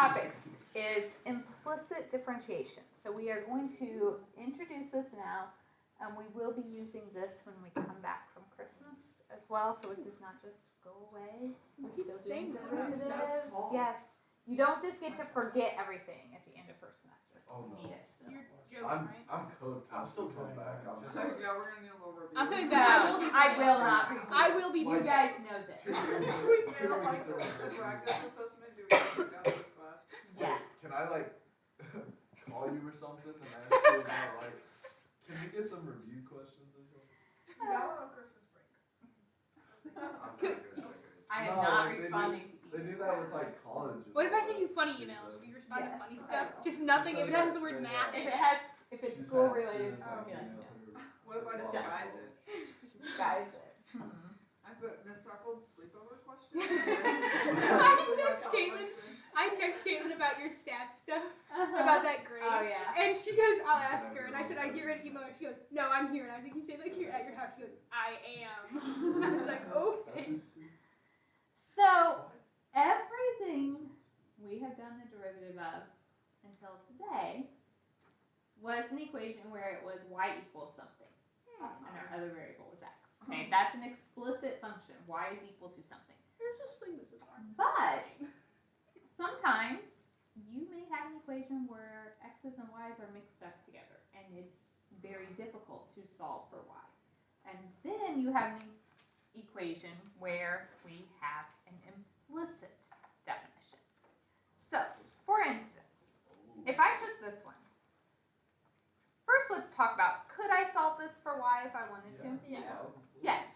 topic is implicit differentiation. So we are going to introduce this now, and we will be using this when we come back from Christmas as well, so it does not just go away. We're still doing derivatives. Yes. You don't just get to forget everything at the end of first semester. Oh no. You need it still. You're joking, right? I'm code. I'm still coming back. coming I'm back. sorry. Yeah, we're gonna do a little review. I'm coming No, back. I will not be. I will be. You guys know this. Two We weeks failed like of the review. practice assessment. Do we have to down this class? Yes. Can I like call you or something and ask you about like, can we get some review questions or something? Y'all on Christmas break. I'm not gonna check it. I am No, not like, responding They to do you. that with like college. and What if I all send you that, funny she emails? said. Do you respond to Yes, funny I stuff? will. Just nothing if it has the word Send Matt. If it's She's school had related, students I'll like be like, email no. her. What if I disguise it? Disguise it. I put Miss Tuckled sleepover question. I text Caitlin about your stats stuff, Uh-huh. about that grade. Oh yeah. And she goes, I'll ask her. And I said, I get ready to email her. She goes, no, I'm here. And I was like, you say like you're at your house. She goes, I am. I was like, okay. So everything we have done the derivative of until today was an equation where it was y equals something, and our other variable was x. Okay, that's an explicit function. Y is equal to something. Here's this thing this is hard. But sometimes you may have an equation where x's and y's are mixed up together, and it's very difficult to solve for y. And then you have an equation where we have an implicit definition. So, for instance, if I took this one, first let's talk about, could I solve this for y if I wanted to? Yeah. Yes.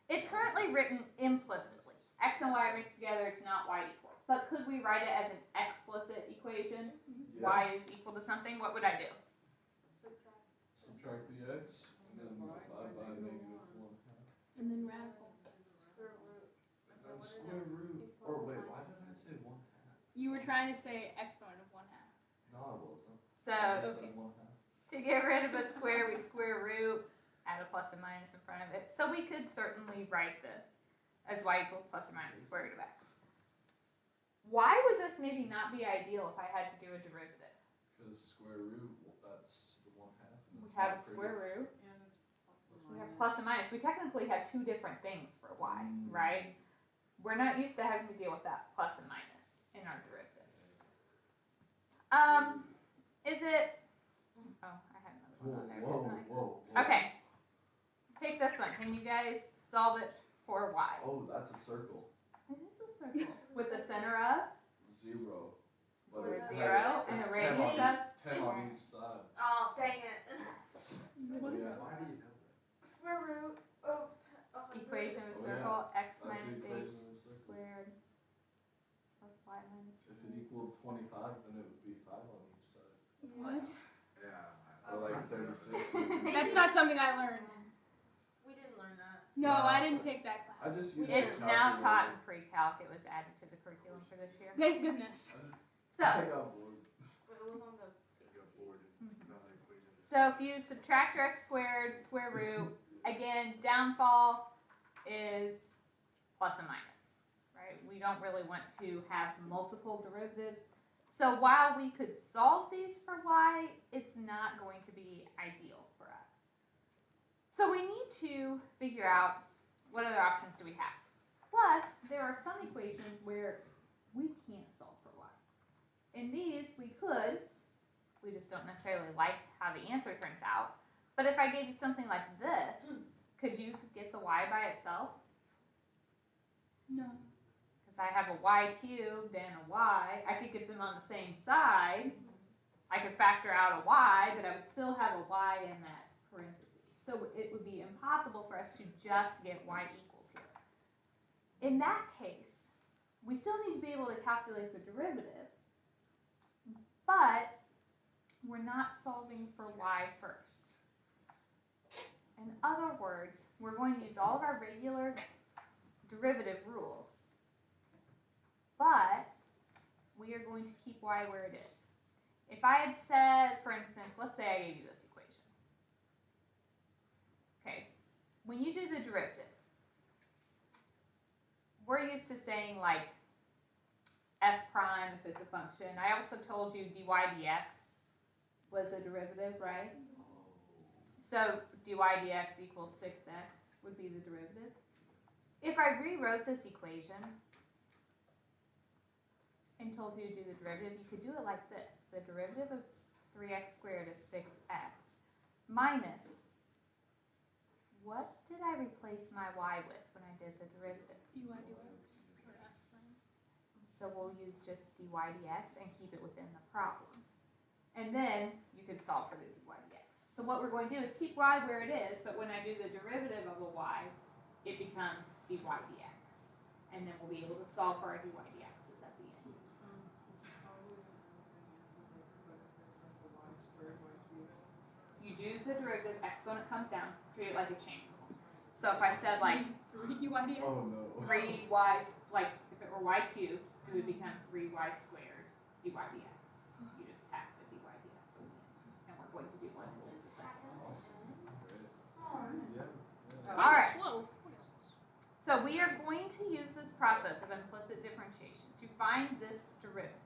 It's currently written implicitly. X and y are mixed together, it's not y equals. But could we write it as an explicit equation? Y is equal to something? What would I do? Subtract the x and then divide by -1/2. And then radical. And then square root. Or wait, why did I say 1/2? You were trying to say exponent of 1/2. No, I wasn't. So, I just Okay. said 1/2. to get rid of a square, we square root, add a plus and minus in front of it. So we could certainly write this as y equals plus or minus the square root of x. Why would this maybe not be ideal if I had to do a derivative? Because square root, well, that's the 1/2. And We it's have a not pretty. square root, And it's plus we have plus and minus. We technically have two different things for y, Mm. right? We're not used to having to deal with that plus and minus in our derivatives. Is it, oh, I had another Whoa, one on there, whoa, didn't I? whoa, whoa. Okay, take this one. Can you guys solve it for y? Oh, that's a circle. It is a circle with the center of 0. But or it 0 has- and it's a 10 radius on of 10 on each side. Oh, dang it. Yeah. Why do you know that? Square root of 100. equation of Oh, circle x That's the minus h equation of circles. squared plus y minus If it equaled 25, then it would be 5 on each side. What? Yeah. Or like 36. That's not something I learned. We didn't learn that. No, No. I didn't take that I class. just used It's a now taught in calculator. pre-calc. It was added to the curriculum for this year. Thank goodness. So, I got bored. But it was on the so if you subtract your x squared, square root, again, downfall is plus and minus, right? We don't really want to have multiple derivatives. So while we could solve these for y, it's not going to be ideal for us. So we need to figure out what other options do we have. Plus, there are some equations where we can't solve for y. In these, we could. We just don't necessarily like how the answer turns out. But if I gave you something like this, could you get the y by itself? No. Because I have a y cubed and a y. I could get them on the same side. I could factor out a y, but I would still have a y in that parentheses. So it would be impossible for us to just get y equals here. In that case, we still need to be able to calculate the derivative, but we're not solving for y first. In other words, we're going to use all of our regular derivative rules, but we are going to keep y where it is. If I had said, for instance, let's say I gave you this equation. Okay, when you do the derivative, we're used to saying like f prime if it's a function. I also told you dy dx was a derivative, right? So dy dx equals 6x would be the derivative. If I rewrote this equation and told you to do the derivative, you could do it like this. The derivative of 3x squared is 6x minus, what did I replace my y with when I did the derivative? dy dy or f prime. So we'll use just dy dx and keep it within the problem. And then you could solve for the dy dx. So what we're going to do is keep y where it is, but when I do the derivative of a y, it becomes dy dx. And then we'll be able to solve for our dy dx's at the end. This is probably an answer paper, but if there's like a y squared, y cubed. You do the derivative, exponent comes down, treat it like a chain. So if I said like 3 dy dx. Oh no. 3y, like if it were y cubed, it would become 3y squared dy dx. You just tack the dy dx in the end. And we're going to do one in just a second. Awesome. Great. Yeah. All right. Slow. So we are going to use this process of implicit differentiation to find this derivative.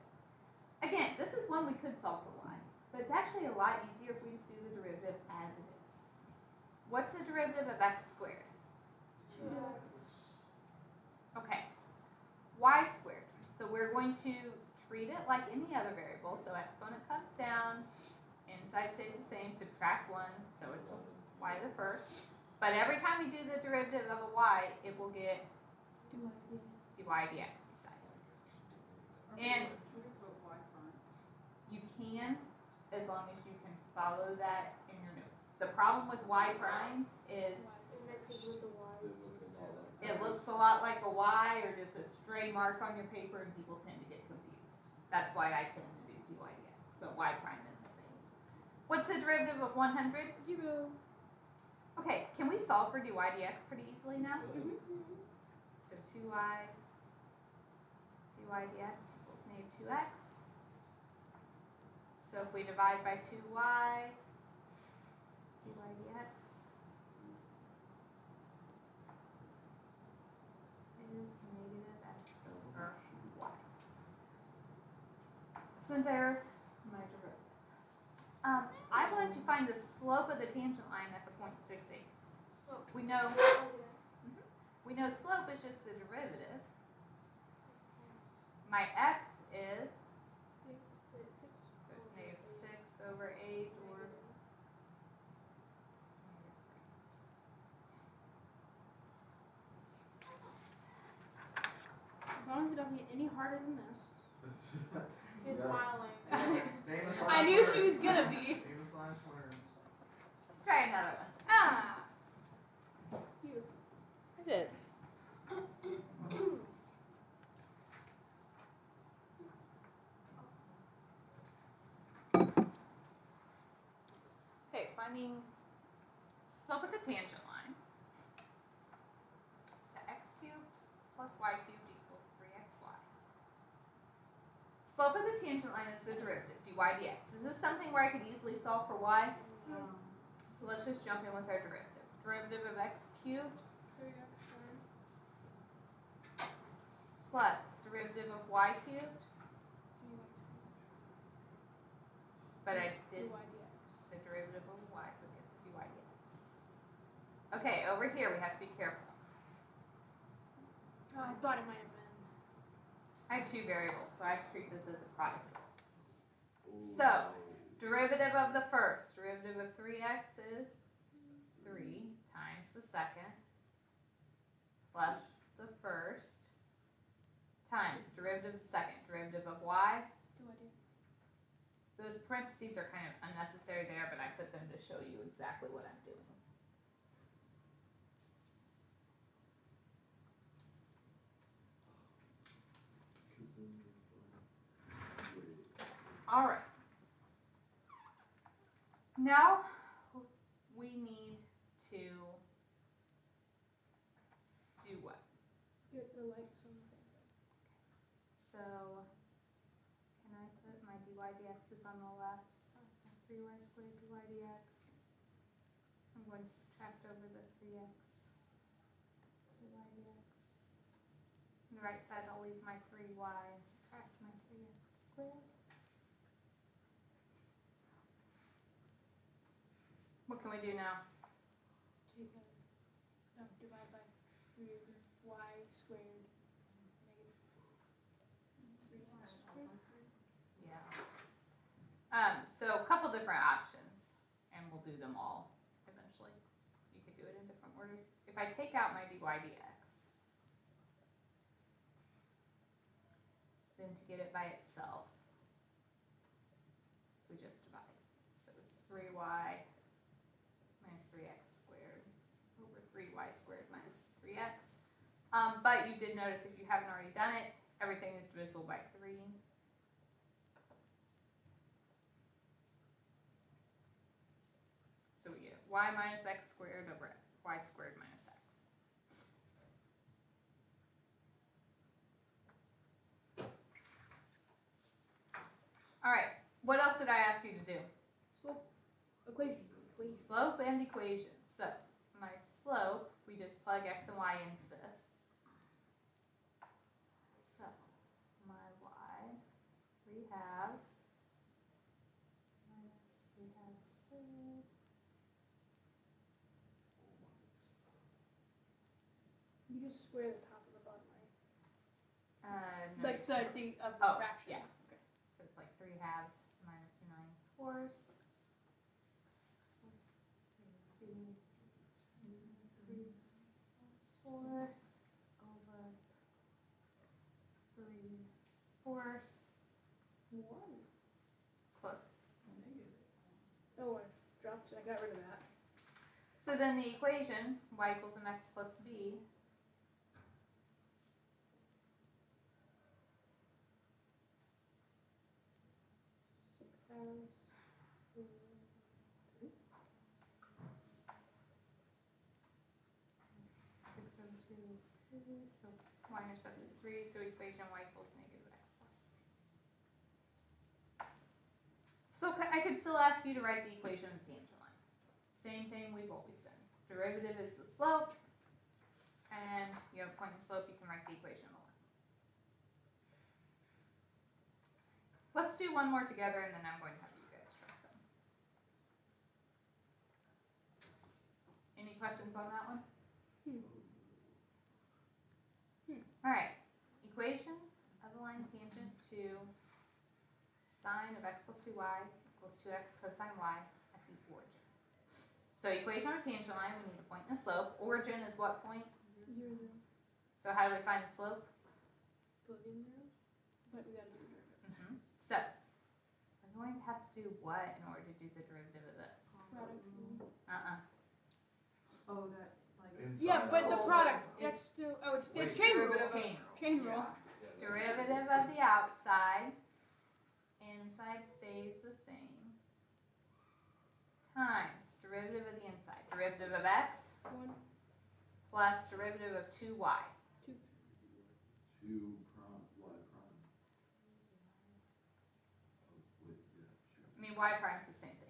Again, this is one we could solve for y, but it's actually a lot easier if we just do the derivative as it is. What's the derivative of x squared? Okay, y squared. So we're going to treat it like any other variable. So exponent comes down, inside stays the same, subtract 1, so it's y to the first. But every time we do the derivative of a y, it will get dy dx beside it. And you can, as long as you can follow that in your notes. The problem with y primes is it looks a lot like a y or just a stray mark on your paper, and people tend to get confused. That's why I tend to do dy dx, but y prime is the same. What's the derivative of 100? 0. Okay, can we solve for dy dx pretty easily now? So 2y dy dx equals negative 2x. So if we divide by 2y, dy dx is negative x over y. So there's my derivative. I want to find the slope of the tangent line at the point 6, 8. So, We know slope is just the derivative. My x is, so it's negative 6 over 8 or As long as it doesn't get any harder than this. she's Yeah. smiling. Famous I knew she was gonna be. Famous last words. Let's try another one. Ah. Beautiful. It is. Okay, finding slope of the tangent line. The x cubed plus y cubed equals 3xy. Slope of the tangent line is the derivative, dy dx. Is this something where I could easily solve for y? So let's just jump in with our derivative. Derivative of x cubed 3x squared. plus derivative of y cubed, dy squared. but I did dy dx. the derivative of y, so it gets dy dx. Okay, over here we have to be careful. Oh, I thought it might have been. I have two variables, so I have to treat this as a product. So, derivative of the first, derivative of 3x is 3 times the second plus the first times derivative of the second, derivative of y. dy dx. Those parentheses are kind of unnecessary there, but I put them to show you exactly what I'm doing. All right. Now we need to do what? Get the lights on the same side. So, can I put my dy dx's on the left? So 3y squared dy dx. I'm going to subtract over the 3x dy dx. On the right side, I'll leave my 3y and subtract we do now? Take out, no, divide by 3 over y squared negative 3x squared. Yeah. So a couple different options, and we'll do them all eventually. You could do it in different orders. If I take out my dy dx, then to get it by itself, we just divide. So it's 3y minus 3x squared over 3y squared minus 3x. But you did notice, if you haven't already done it, everything is divisible by 3. So we get y minus x squared over y squared minus x. All right, what else did I ask you to do? Slope equation. Slope and equation. So my slope, we just plug x and y into this. So my y, 3 halves minus 3 halves squared. You just square the top and the bottom, right? No, Like the thing of the Oh, fraction. yeah. So it's like 3 halves minus 9/4. 3/4 over 3/4. 1. Close. Oh, I dropped it. I got rid of that. So then the equation, y equals mx plus b, so y intercept is 3, so equation y equals negative x plus 3. So I could still ask you to write the equation of the tangent line. Same thing we've always done. Derivative is the slope, and you have a point and slope, you can write the equation of the line. Let's do one more together, and then I'm going to have you guys try some. Any questions on that one? Alright, equation of the line tangent to sine of x plus 2y equals 2x cosine y at the origin. So equation of a tangent line, we need a point and a slope. Origin is what point? 0, 0. So how do we find the slope? Put in there. But we gotta do the derivative. So, we're going to have to do what in order to do the derivative of this? Product rule. Oh, that, like. Inside Yeah, but the out. product, that's still, oh, it's Wait, chain rule. derivative of- Chain rule. Chain rule. Yeah, that's- Derivative of the outside, inside stays the same, times derivative of the inside, derivative of x 1, plus derivative of 2y. 2. 2 prime, y prime. Oh, wait, yeah, sure. I mean, y prime is the same thing.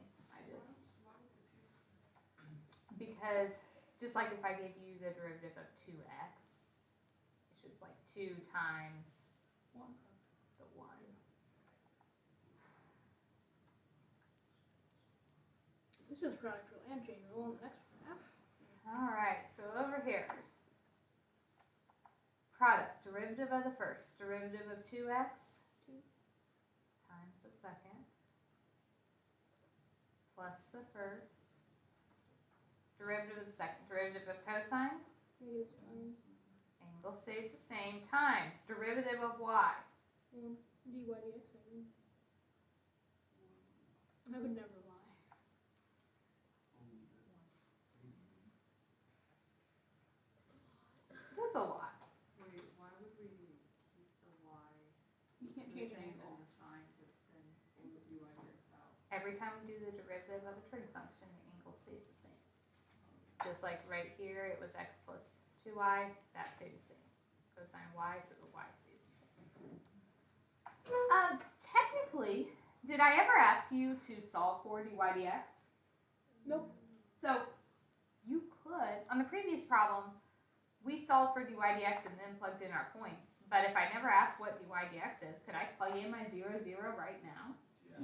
Because just like if I gave you the derivative of 2x, it's just like 2 times 1. the 1. This is product rule and chain rule on the next graph. Alright, so over here. Product, derivative of the first, derivative of 2x 2. times the second plus the first, derivative of the second, derivative of cosine, Negative sine. angle stays the same, times derivative of y. 1. dy dx, I mean. I would never lie. That's a lot. Wait, why would we keep the y You can't the change an same angle. and the sign, but then pull the dy dx out? Every time we do the derivative of a trig function, the angle stays the same. Just like right here, it was x plus 2y, that stayed the same. Cosine y, so the y stays the same. Technically, did I ever ask you to solve for dy dx? Nope. So, you could, on the previous problem, we solved for dy dx and then plugged in our points. But if I never asked what dy dx is, could I plug in my 0, 0 right now?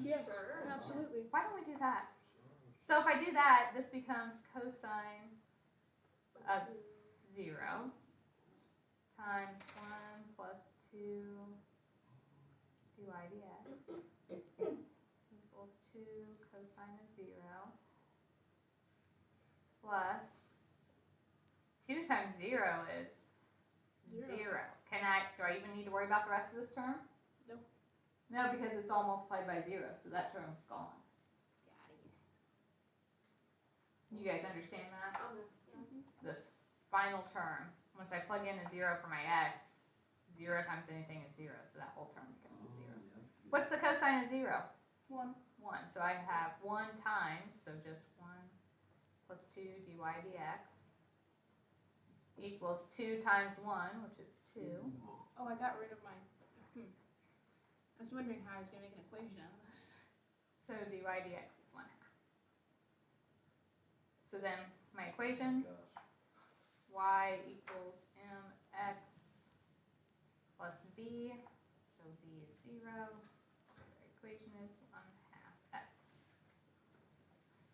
Yes, Sure. absolutely. Why don't we do that? So if I do that, this becomes cosine of 0 times 1 plus 2 dy dx equals 2 cosine of 0 plus 2 times 0 is 0. Do I even need to worry about the rest of this term? No. No, because it's all multiplied by 0, so that term's gone. You guys understand that? This final term, once I plug in a 0 for my x, 0 times anything is 0, so that whole term becomes a 0. What's the cosine of 0? 1. 1. So I have 1 times, so just 1 plus 2 dy dx equals 2 times 1, which is 2. Oh, I got rid of mine. I was wondering how I was going to make an equation out of this. So dy dx is 1 half. So then my equation, y equals mx plus b, so b is 0. Our equation is 1 half x.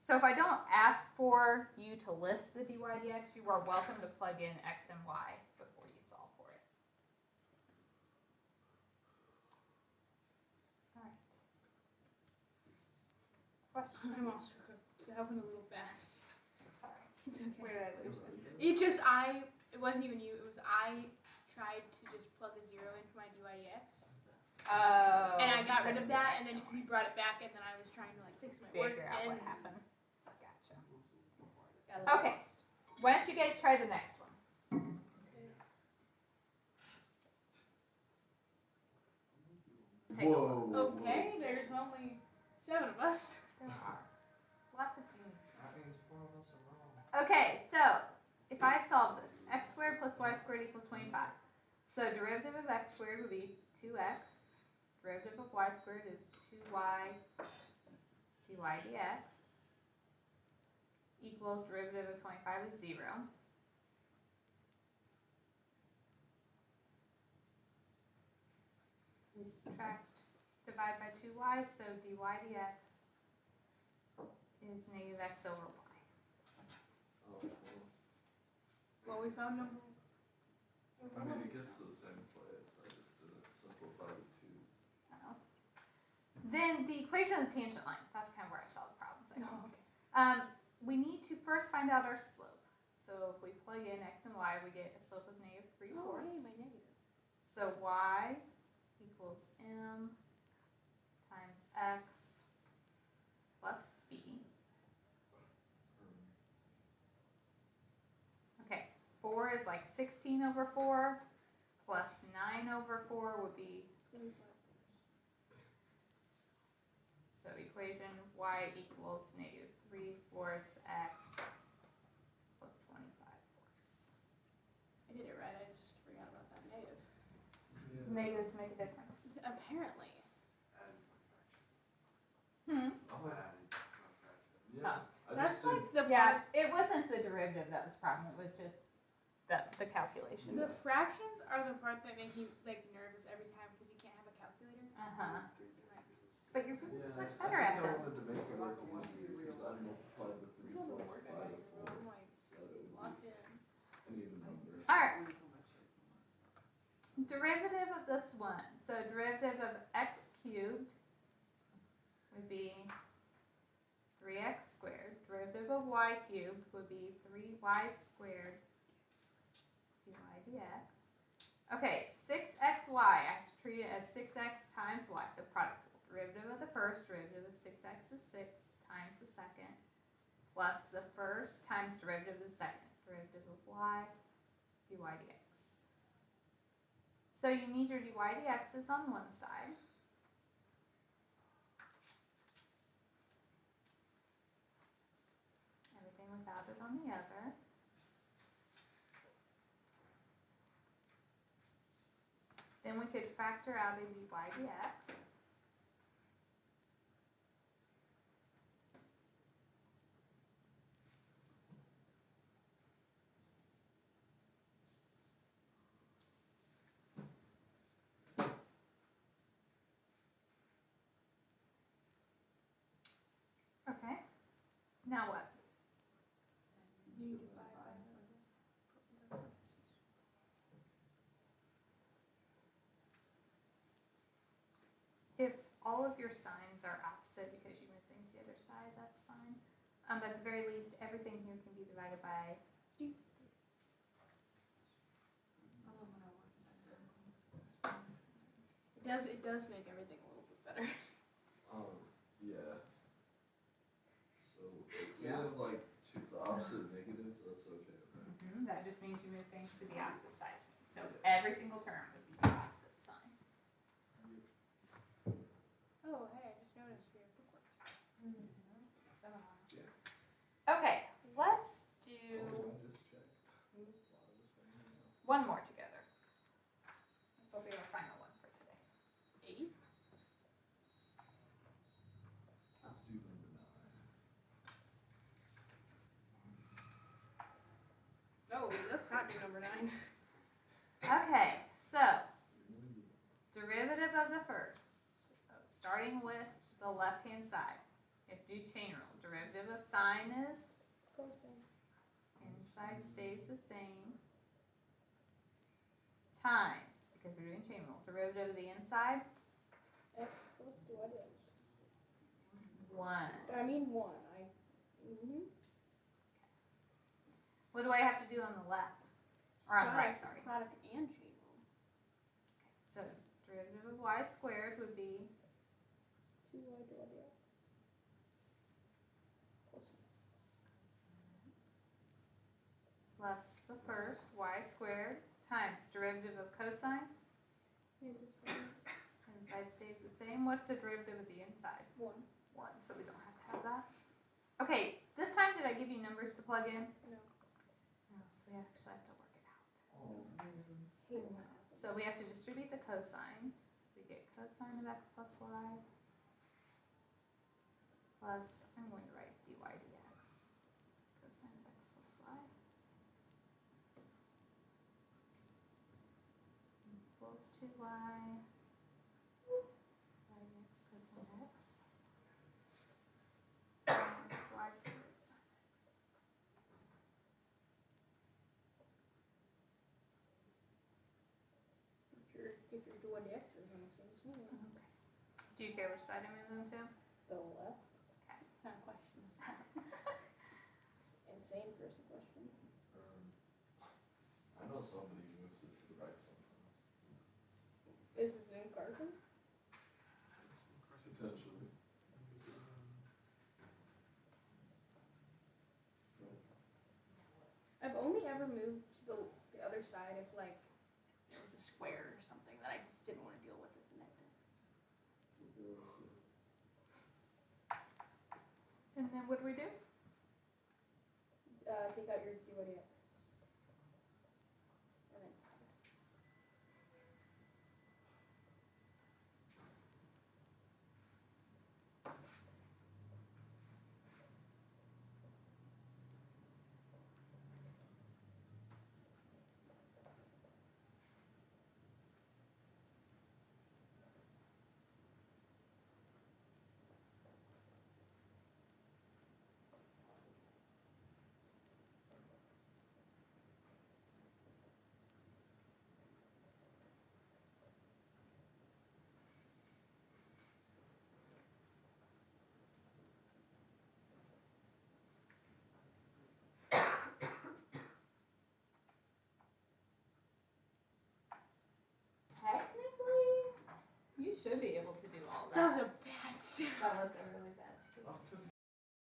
So if I don't ask for you to list the dy dx, you are welcome to plug in x and y before you solve for it. All right. Question? I'm also cooked. That went a little fast. Sorry. It's okay. Where did I lose you? It wasn't even you, it was I tried to just plug a 0 into my dy dx. Oh. And I got rid so of that, and then he brought it back, and then I was trying to like fix my work. figure out and what happened. Gotcha. got a little Okay. lost. Why don't you guys try the next one? Take a look. Whoa. Okay, there's only 7 of us. There are lots of things. That means 4 of us are wrong. Okay, so if I solve this, x squared plus y squared equals 25. So derivative of x squared would be 2x. Derivative of y squared is 2y dy dx equals derivative of 25 is 0. So we subtract, divide by 2y, so dy dx is negative x over y. Oh, well. Well, we found no. I mean, it gets to the same place. I just didn't simplify the 2's. Oh. Then the equation of the tangent line, that's kind of where I saw the problems. I think. Oh, okay. We need to first find out our slope. So if we plug in x and y, we get a slope of negative 3 Oh, fourths. hey, my negative. So y equals m times x plus b. Okay, 4 is like 16 over 4 plus 9 over 4 would be, so equation y equals negative 3 fourths x plus 25 fourths. I did it right, I just forgot about that negative. Negatives make a difference. Apparently. Hmm. Yeah. I That's just did. like the Yeah, it wasn't the derivative that was the problem, it was just the calculation. The fractions are the part that makes me like nervous every time because you can't have a calculator. Uh-huh. But you're getting so much I better think at I them. wanted to make it look easy because I multiplied the 3 fourths by the 4. I'm like So it would locked in. be an even number. Alright, derivative of this one. So derivative of x cubed would be 3x squared. Derivative of y cubed would be 3y squared dy dx. Okay, 6xy, I have to treat it as 6x times y, so product rule. Derivative of the first, derivative of 6x is 6 times the second, plus the first times derivative of the second, derivative of y dy dx. So you need your dy dx's on one side. Everything without it on the other. Then we could factor out a dy dx. Okay. Now what? You divide by If all of your signs are opposite because you move things the other side, that's fine. But at the very least, everything here can be divided by. It does make everything a little bit better. Yeah. So if we Yeah. have like the opposite negatives, that's okay, right? That just means you move things to the opposite sides. So every single term would be the opposite sign. Oh, hey, I just noticed we have bookmarks. Okay, let's do Oh, I just checked. A lot of the same, yeah. one more together. This will be our final one for today. 8? Let's do number 9. Oh, let's not do number 9. Okay, so derivative of the first. So starting with the left-hand side. If you do chain rule, derivative of sine is Cosine. inside stays the same. Times, because we're doing chain rule, derivative of the inside, X plus 2 1. I mean 1. What do I have to do on the left? Or on the right, sorry. Product and chain rule. So derivative of y squared would be 2y divided x. Cosine. plus the first y squared times derivative of cosine. Inside stays the same. What's the derivative of the inside? 1. 1, so we don't have to have that. Okay, this time did I give you numbers to plug in? No. No, so we actually have to work it out. Oh, man. Hate math. So we have to distribute the cosine. So we get cosine of x plus y plus, I'm going to write dy dx. Cosine of x plus y equals 2y dx cosine x minus y squared sine x. If your dual x is on the same side. Do you care which side I move them to? The left. Okay. Not questions. Insane person question. I know somebody moves it to the right sometimes. Is it in Carson? Potentially. I've only ever moved to the other side if like it was a square or something that I just didn't want to deal with as a negative. And then what do we do? Take out your dy dx. And then Technically, you should be able to do all that that. was a bad That was a really bad squeeze. Up to